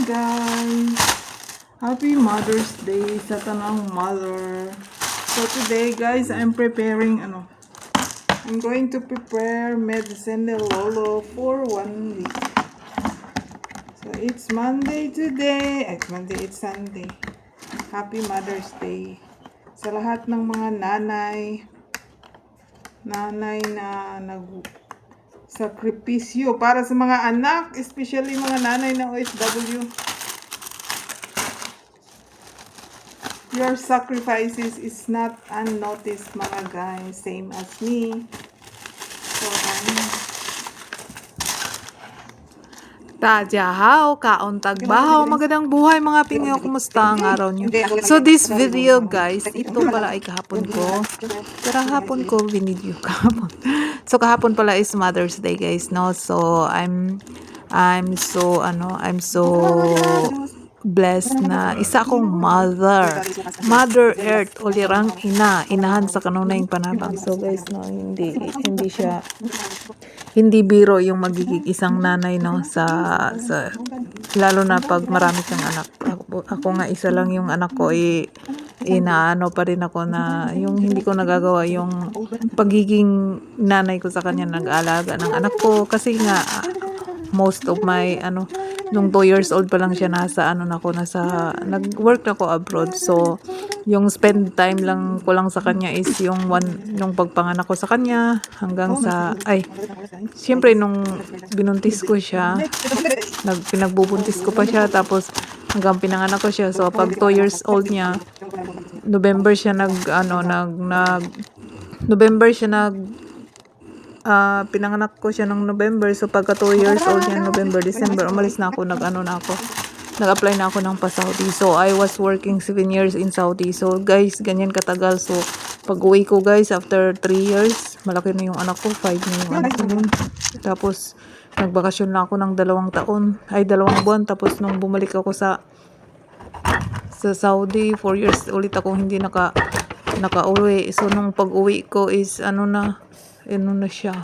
guys! Happy Mother's Day sa tanang mother. So today guys, I'm going to prepare medicine de Lolo for 1 week. So it's Monday today. It's Sunday. Happy Mother's Day. Sa lahat ng mga nanay na sakripisyo para sa mga anak, especially mga nanay na OFW. Your sacrifices is not unnoticed, mga guys, same as me. So, Tajahaw, kaon tagbahaw, magandang buhay mga pingyo, kumusta ang araw nyo? So this video guys, ito pala ay kahapon ko. Pero hapon ko binidyo kahapon. So kahapon pala is Mother's Day guys, no? So I'm so blessed na isa akong Mother Earth, ulirang inahan sa kanunay panabang. So guys, no, hindi biro yung magiging isang nanay, no, sa lalo na pag marami kang anak. Ako nga isa lang yung anak ko, inaano pa rin ako na yung hindi ko nagagawa yung pagiging nanay ko sa kanya, nag-aalaga ng anak ko kasi nga most of my nung 2 years old pa lang siya nag-work ako abroad. So yung spend time lang ko lang sa kanya is yung pagpanganak ko sa kanya hanggang sa siyempre nung binuntis ko siya, pinagbubuntis ko pa siya, tapos hanggang pinanganak ko siya. So pag 2 years old niya, November siya pinanganak ko siya ng November. So pagka 2 years old niya, November, December, umalis na ako, nag-apply na ako ng pa-Saudi. So I was working 7 years in Saudi. So guys, ganyan katagal. So pag uwi ko guys, after 3 years, malaki na yung anak ko, 5 na yung anak ko nun. Tapos nagbakasyon na ako ng 2 buwan. Tapos nung bumalik ako sa Saudi, 4 years ulit ako hindi naka-uwi. So nung pag-uwi ko is ano na siya,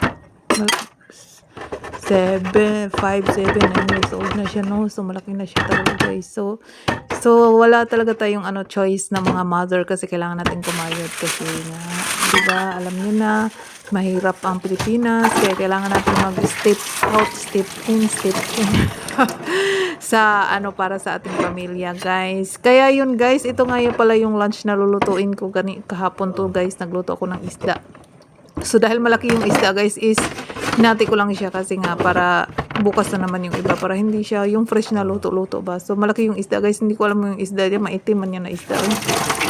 5, 7, 9 years old na siya, no? So malaki na siya talaga guys. So wala talaga tayong choice na mga mother kasi kailangan natin kumayod kasi nga, diba, alam niyo na mahirap ang Pilipinas, kaya kailangan natin mag-step out, step in sa para sa ating pamilya guys. Kaya yun guys, ito nga yun pala yung lunch na lulutuin ko kahapon to guys. Nagluto ako ng isda. So dahil malaki yung isda guys, is hinati ko lang siya kasi nga para bukas na naman yung iba, para hindi siya yung fresh na luto ba. So malaki yung isda guys, hindi ko alam yung isda niya, maitim man yan na isda.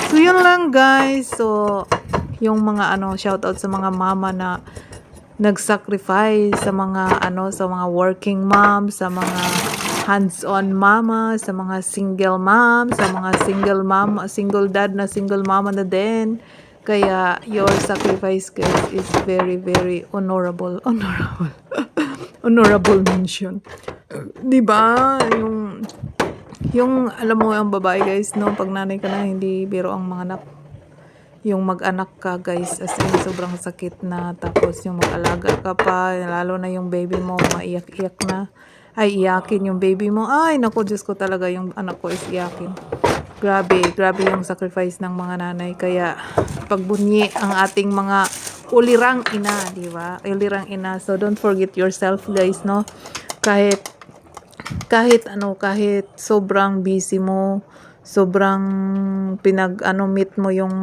So yun lang guys. So yung mga shoutout sa mga mama na nag-sacrifice, sa mga sa mga working mom, sa mga hands-on mama, sa mga single mom, sa mga single dad na single mama na din. Kaya your sacrifice guys is very very honorable honorable mention, diba? Yung alam mo ang babae guys, no, pag nanay ka na, hindi biro ang mga anak. Yung mag-anak ka guys, as in sobrang sakit na. Tapos yung mag-alaga ka pa, lalo na yung baby mo, maiyak-iyak na. Iyakin yung baby mo. Ay naku, Diyos ko talaga, yung anak ko is iyakin. Grabe yung sacrifice ng mga nanay. Kaya pagbunyi ang ating mga ulirang ina, di ba? Ulirang ina. So don't forget yourself guys, no? Kahit sobrang busy mo, sobrang meet mo yung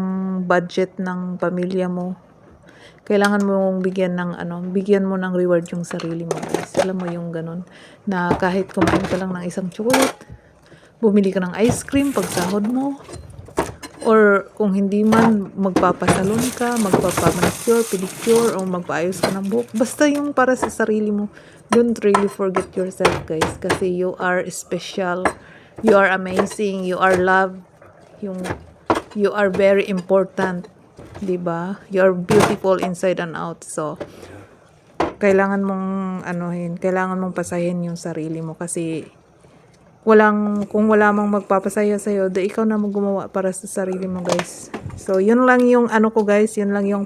budget ng pamilya mo, kailangan mong bigyan mo ng reward yung sarili mo guys. Alam mo yung ganun, na kahit kumain ka lang ng isang chocolate, bumili ka ng ice cream pag sahod mo, or kung hindi man, magpapasalon ka, magpapamanicure, pedicure, o magpaayos ka ng buhok, basta yung para sa sarili mo. Don't really forget yourself guys, kasi you are special, you are amazing, you are loved, you are very important, diba? You are beautiful inside and out. So kailangan mong kailangan mong pasahin yung sarili mo, kasi kung wala mang magpapasaya sa'yo, ikaw na gumawa para sa sarili mo guys. So yun lang yung ko guys, yun lang yung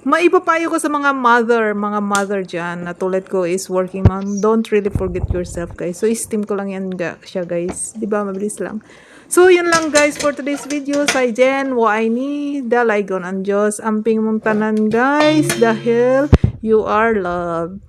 Maipapayo ko sa mga mother dyan na tulad ko is working mom, don't really forget yourself, guys. So, esteem ko lang yan siya, guys. Diba? Mabilis lang. So, yun lang, guys, for today's video. Say Jen, waini, dalaygon ang Diyos. Amping mong tanan, guys, dahil you are loved.